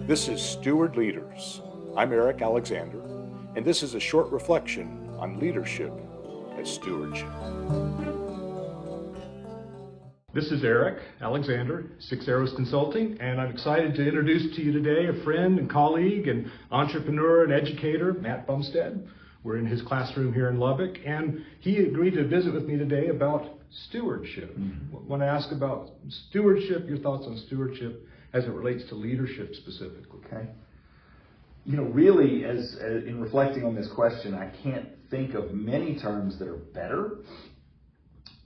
This is Steward Leaders. I'm Eric Alexander, and this is a short reflection on leadership as stewardship. This is Eric Alexander, Six Arrows Consulting, and I'm excited to introduce to you today a friend and colleague and entrepreneur and educator, Matt Bumstead. We're in his classroom here in Lubbock, and he agreed to visit with me today about stewardship. I want to ask about stewardship, your thoughts on stewardship as it relates to leadership specifically. Okay. You know, really, as in reflecting on this question, I can't think of many terms that are better,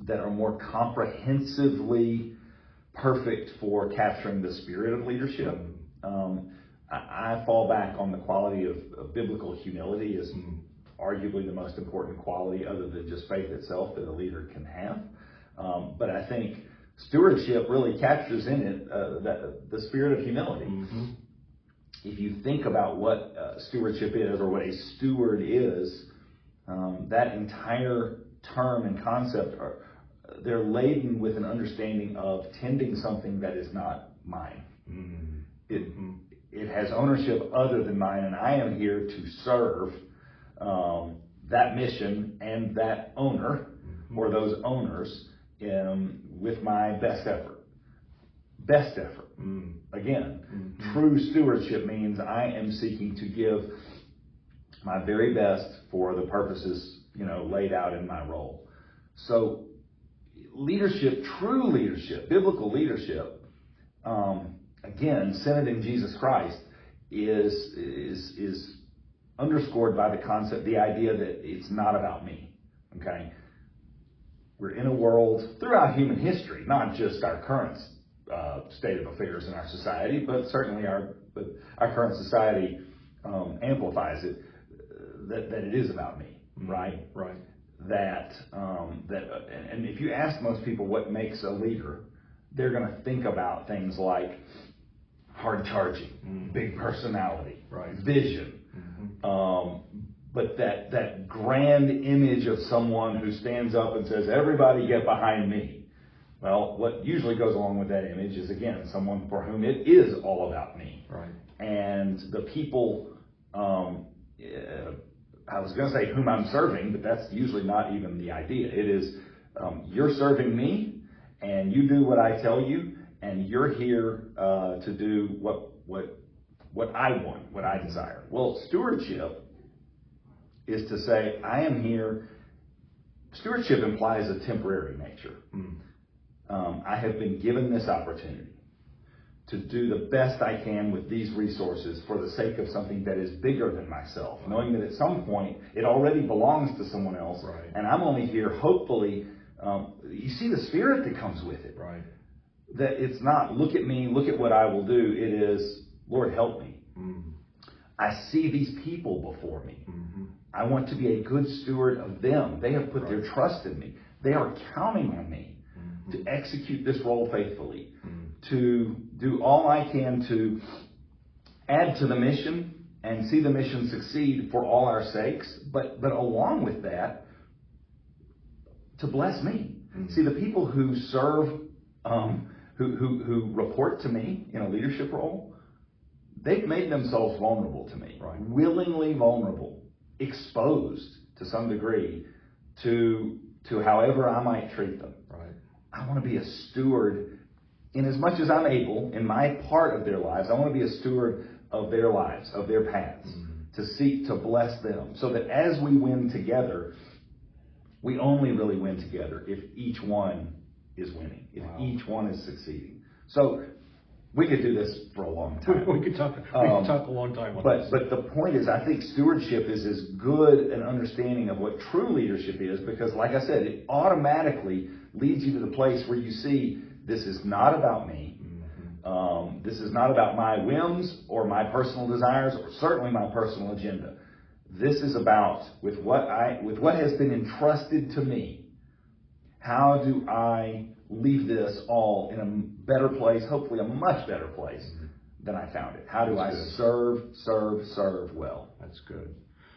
that are more comprehensively perfect for capturing the spirit of leadership. I fall back on the quality of biblical humility as arguably the most important quality other than just faith itself that a leader can have. But I think stewardship really captures in it the spirit of humility. If you think about what stewardship is or what a steward is, that entire term and concept they're laden with an understanding of tending something that is not mine. It has ownership other than mine, and I am here to serve that mission and that owner or those owners with my best effort. Best effort. Again, true stewardship means I am seeking to give my very best for the purposes, laid out in my role. So leadership, true leadership, biblical leadership, again, centered in Jesus Christ, is underscored by the concept, the idea that it's not about me. Okay, we're in a world throughout human history, not just our current state of affairs in our society, but certainly our current society amplifies it. That it is about me, right? Right. That and if you ask most people what makes a leader, they're going to think about things like hard charging, big personality, right, vision, but that grand image of someone who stands up and says, "Everybody get behind me." Well, what usually goes along with that image is, again, someone for whom it is all about me. Right. And the people, I was going to say whom I'm serving, but that's usually not even the idea. It is, you're serving me, and you do what I tell you, and you're here to do what I want, what I desire. Well, stewardship is to say, I am here. Stewardship implies a temporary nature. I have been given this opportunity to do the best I can with these resources for the sake of something that is bigger than myself, knowing that at some point it already belongs to someone else, and I'm only here, hopefully, you see the spirit that comes with it. Right. That it's not, look at me, look at what I will do. It is, Lord, help me. I see these people before me. I want to be a good steward of them. They have put their trust in me. They are counting on me to execute this role faithfully, to do all I can to add to the mission and see the mission succeed for all our sakes, but along with that, to bless me. See, the people who serve, who report to me in a leadership role, they've made themselves vulnerable to me, willingly vulnerable, exposed to some degree to however I might treat them. I want to be a steward in as much as I'm able in my part of their lives. I want to be a steward of their lives, of their paths, to seek to bless them, so that as we win together, we only really win together if each one is winning, if each one is succeeding. So we could do this for a long time. We could talk a long time on this. But the point is, I think stewardship is as good an understanding of what true leadership is, because like I said, it automatically leads you to the place where you see, this is not about me. This is not about my whims or my personal desires or certainly my personal agenda. This is about, with what has been entrusted to me, how do I leave this all in a better place, hopefully a much better place than I found it? How do I serve well? That's good.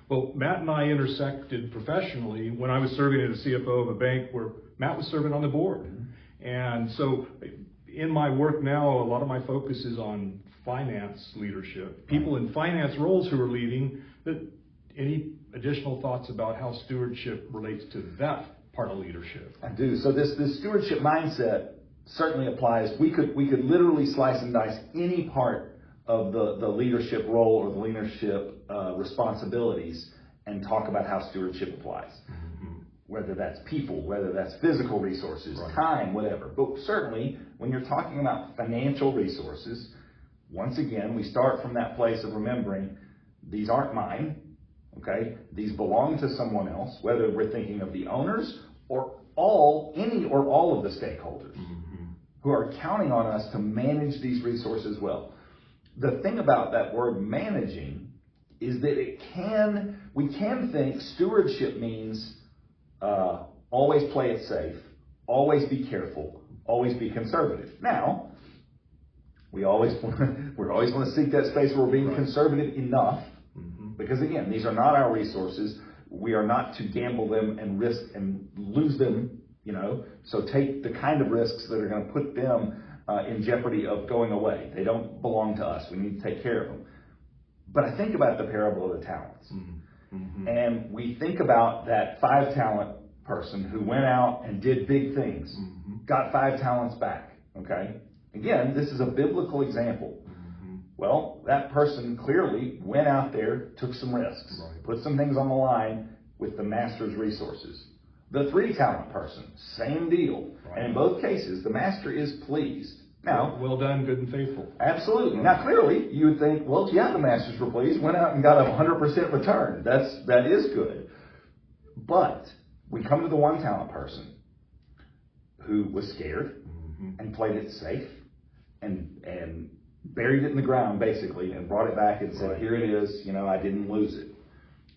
Well, Matt and I intersected professionally when I was serving as a CFO of a bank where Matt was serving on the board. And so in my work now, a lot of my focus is on finance leadership. People in finance roles who are leading. Any additional thoughts about how stewardship relates to that part of leadership? I do. So this stewardship mindset certainly applies. We could literally slice and dice any part of the leadership role or the leadership responsibilities and talk about how stewardship applies. Mm-hmm. Whether that's people, whether that's physical resources, time, whatever. But certainly, when you're talking about financial resources, once again, we start from that place of remembering these aren't mine, okay? These belong to someone else, whether we're thinking of the owners or any or all of the stakeholders who are counting on us to manage these resources well. The thing about that word managing is that we can think stewardship means always play it safe, always be careful, always be conservative. Now, we always want to seek that space where we're being conservative enough, because again, these are not our resources. We are not to gamble them and risk and lose them, so take the kind of risks that are going to put them in jeopardy of going away. They don't belong to us. We need to take care of them. But I think about the parable of the talents. And we think about that 5-talent person who went out and did big things, got 5 talents back, okay? Again, this is a biblical example. Well, that person clearly went out there, took some risks, put some things on the line with the master's resources. The 3-talent person, same deal. And in both cases, the master is pleased. Now, well done, good and faithful. Absolutely. Now, clearly, you would think, well, yeah, the masters were pleased, went out and got a 100% return. That is good. But we come to the 1-talent person who was scared and played it safe and buried it in the ground, basically, and brought it back and said, here it is, I didn't lose it.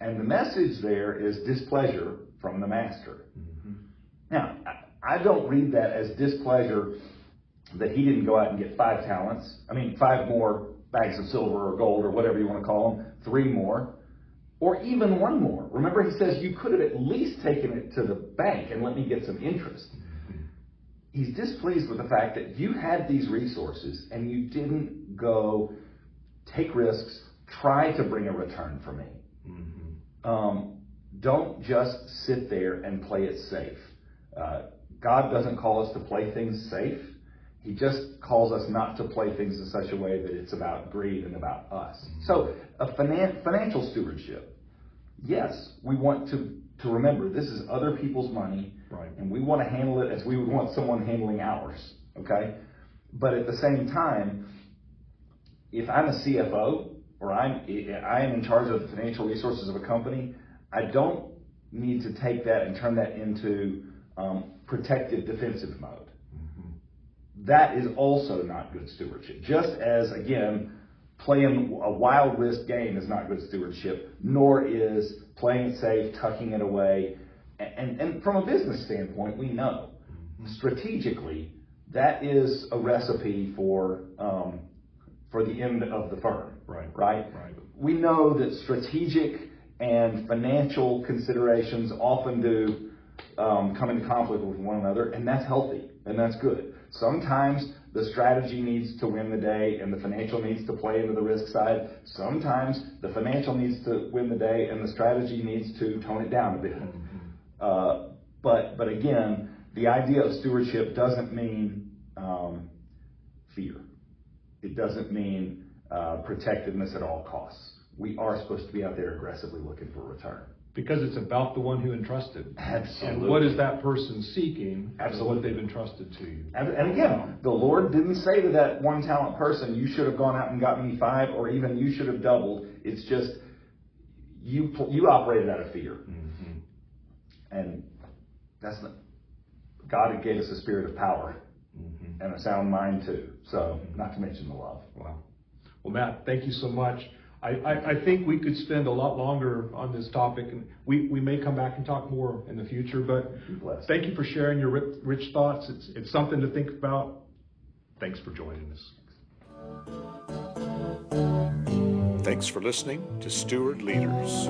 And the message there is displeasure from the master. Now, I don't read that as displeasure that he didn't go out and get 5 talents. 5 more bags of silver or gold or whatever you want to call them, 3 more, or even 1 more. Remember, he says you could have at least taken it to the bank and let me get some interest. He's displeased with the fact that you had these resources and you didn't go take risks, try to bring a return for me. Don't just sit there and play it safe. God doesn't call us to play things safe. He just calls us not to play things in such a way that it's about greed and about us. So a financial stewardship, yes, we want to remember this is other people's money, and we want to handle it as we would want someone handling ours, okay? But at the same time, if I'm a CFO or I am in charge of the financial resources of a company, I don't need to take that and turn that into protective defensive mode. That is also not good stewardship. Just as, again, playing a wild risk game is not good stewardship, nor is playing it safe, tucking it away. And from a business standpoint, we know strategically that is a recipe for the end of the firm, right? We know that strategic and financial considerations often do come into conflict with one another, and that's healthy, and that's good. Sometimes the strategy needs to win the day and the financial needs to play into the risk side. Sometimes the financial needs to win the day and the strategy needs to tone it down a bit. But again, the idea of stewardship doesn't mean fear. It doesn't mean protectiveness at all costs. We are supposed to be out there aggressively looking for a return. Because it's about the one who entrusted. Absolutely. And what is that person seeking? Absolutely. What they've entrusted to you. And again, the Lord didn't say to that 1-talent person, you should have gone out and got me 5, or even you should have doubled. It's just, you operated out of fear. And that's not, God gave us a spirit of power and a sound mind too. So, not to mention the love. Wow. Well, Matt, thank you so much. I think we could spend a lot longer on this topic, and we may come back and talk more in the future, but thank you for sharing your rich thoughts. It's something to think about. Thanks for joining us. Thanks for listening to Steward Leaders.